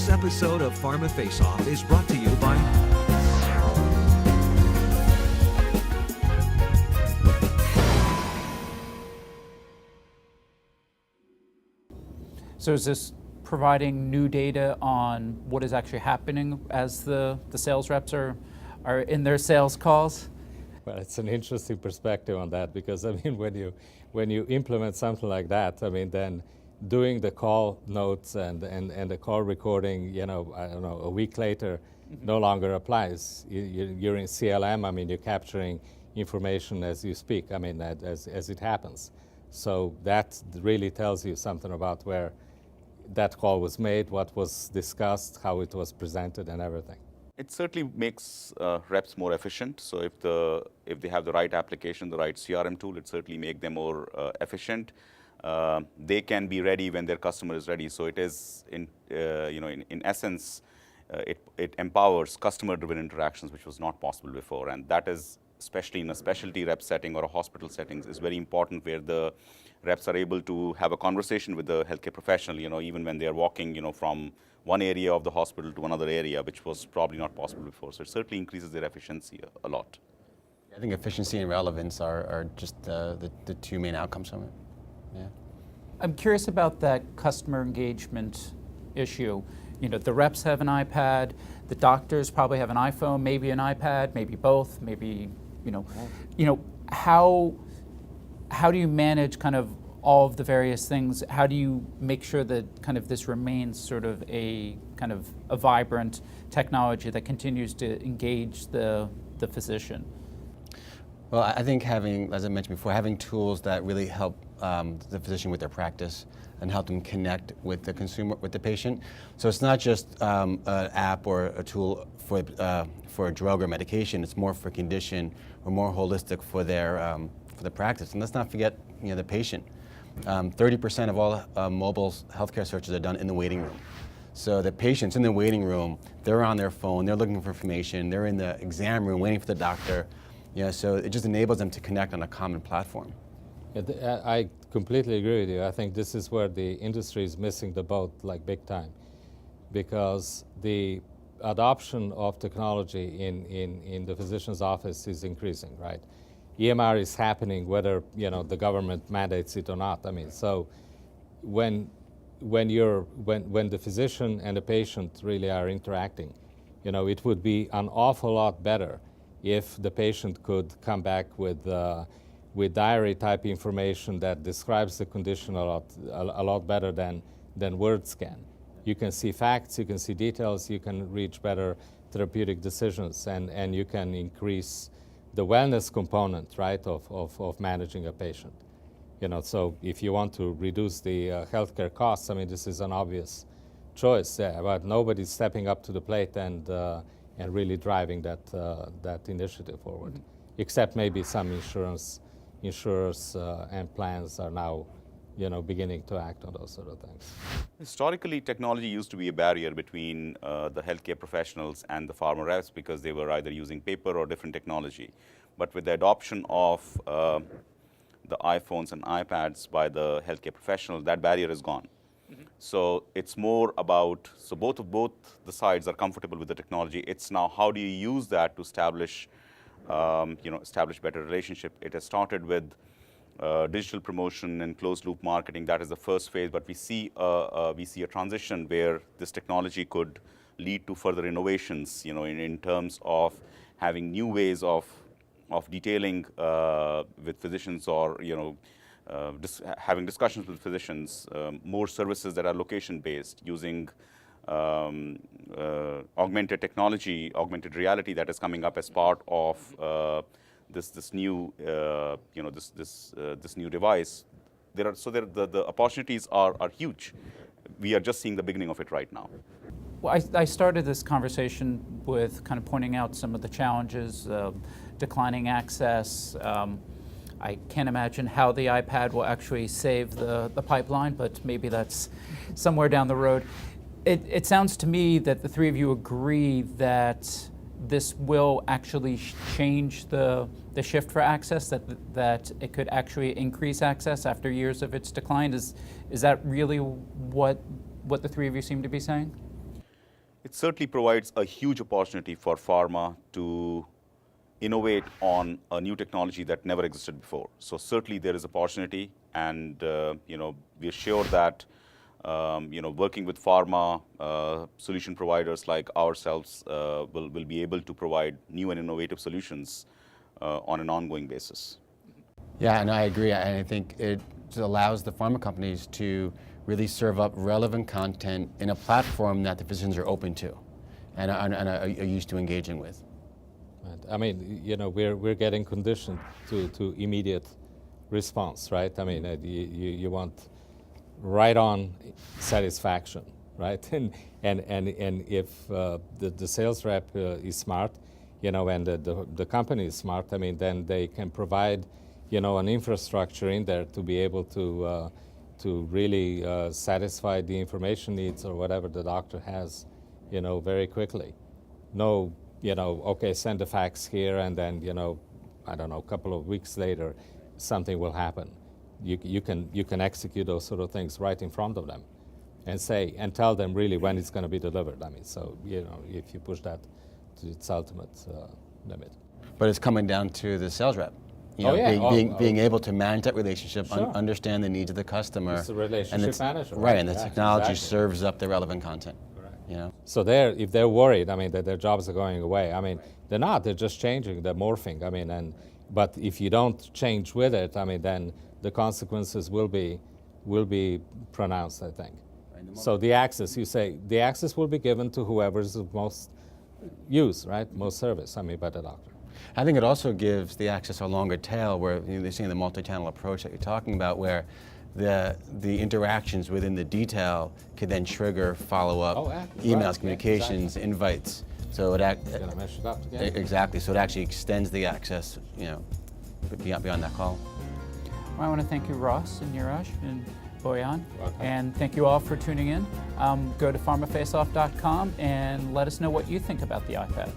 This episode of Pharma Face Off is brought to you by So is this providing new data on what is actually happening as the sales reps are in their sales calls? Well, it's an interesting perspective on that because, I mean, when you implement something like that, I mean, then doing the call notes and the call recording, I don't know, a week later no longer applies. You're in CLM, I mean, you're capturing information as you speak, I mean, as it happens. So that really tells you something about where that call was made, what was discussed, how it was presented, and everything. It certainly makes reps more efficient. So if they have the right application, the right CRM tool, it certainly makes them more efficient. They can be ready when their customer is ready. So it is, in essence, it empowers customer-driven interactions, which was not possible before. And that is, especially in a specialty rep setting or a hospital settings, is very important, where the reps are able to have a conversation with the healthcare professional, even when they are walking, from one area of the hospital to another area, which was probably not possible before. So it certainly increases their efficiency a lot. I think efficiency and relevance are just the two main outcomes from it. Yeah. I'm curious about that customer engagement issue. The reps have an iPad, the doctors probably have an iPhone, maybe an iPad, maybe both, maybe, how do you manage kind of all of the various things? How do you make sure that kind of this remains sort of a kind of a vibrant technology that continues to engage the physician? Well, I think having, as I mentioned before, having tools that really help the physician with their practice and help them connect with the consumer, with the patient. So it's not just an app or a tool for a drug or medication. It's more for condition or more holistic for the practice. And let's not forget, the patient. 30% of all mobile healthcare searches are done in the waiting room. So the patients in the waiting room, they're on their phone, they're looking for information, they're in the exam room waiting for the doctor. So it just enables them to connect on a common platform. Yeah, I completely agree with you. I think this is where the industry is missing the boat, like big time, because the adoption of technology in the physician's office is increasing, right? EMR is happening whether the government mandates it or not. I mean, so when the physician and the patient really are interacting, it would be an awful lot better if the patient could come back with diary type information that describes the condition a lot better than words can. You can see facts, you can see details, you can reach better therapeutic decisions, and you can increase the wellness component, right, of managing a patient. So if you want to reduce the healthcare costs, I mean, this is an obvious choice, but nobody's stepping up to the plate and really driving that initiative forward, except maybe some insurers and plans are now, beginning to act on those sort of things. Historically, technology used to be a barrier between the healthcare professionals and the pharma reps because they were either using paper or different technology. But with the adoption of the iPhones and iPads by the healthcare professionals, that barrier is gone. So it's more about, so both the sides are comfortable with the technology. It's now how do you use that to establish better relationship. It has started with digital promotion and closed loop marketing. That is the first phase, but we see a transition where this technology could lead to further innovations, in terms of having new ways of detailing with physicians, or having discussions with physicians, more services that are location-based, using augmented technology, augmented reality that is coming up as part of this new this new device. The opportunities are huge. We are just seeing the beginning of it right now. Well, I started this conversation with kind of pointing out some of the challenges, declining access. I can't imagine how the iPad will actually save the pipeline, but maybe that's somewhere down the road. It sounds to me that the three of you agree that this will actually change the shift for access, that it could actually increase access after years of its decline. Is that really what the three of you seem to be saying? It certainly provides a huge opportunity for pharma to innovate on a new technology that never existed before. So certainly there is opportunity, and we're sure that working with pharma solution providers like ourselves will be able to provide new and innovative solutions on an ongoing basis. Yeah, and I agree. And I think it allows the pharma companies to really serve up relevant content in a platform that the physicians are open to and are used to engaging with. Right. I mean, we're getting conditioned to immediate response, right? I mean, you want right on satisfaction, right? And if the sales rep is smart, and the company is smart, I mean, then they can provide, an infrastructure in there to be able to really satisfy the information needs or whatever the doctor has, very quickly. No, okay, send a fax here, and then, I don't know, a couple of weeks later, something will happen. You can execute those sort of things right in front of them, and tell them really when it's going to be delivered. I mean, so if you push that to its ultimate limit. But it's coming down to the sales rep. Being able to manage that relationship, sure. Understand the needs of the customer. It's a relationship manager. Right, and the technology exactly. serves up the relevant content. Correct. So if they're worried, I mean, that their jobs are going away, I mean, they're not. They're just changing. They're morphing. I mean, but if you don't change with it, I mean, then the consequences will be pronounced, I think. Right. So the access, you say, the access will be given to whoever's of most use, right? Most service, I mean, by the doctor. I think it also gives the access a longer tail where they're seeing the multi-channel approach that you're talking about, where the interactions within the detail could then trigger follow-up emails, right. communications, exactly. invites. So it Gonna mesh it up together. exactly. So it actually extends the access, beyond that call. Well, I want to thank you, Ross and Niraj and Boyan, Welcome. and thank you all for tuning in. Go to pharmafaceoff.com and let us know what you think about the iPad.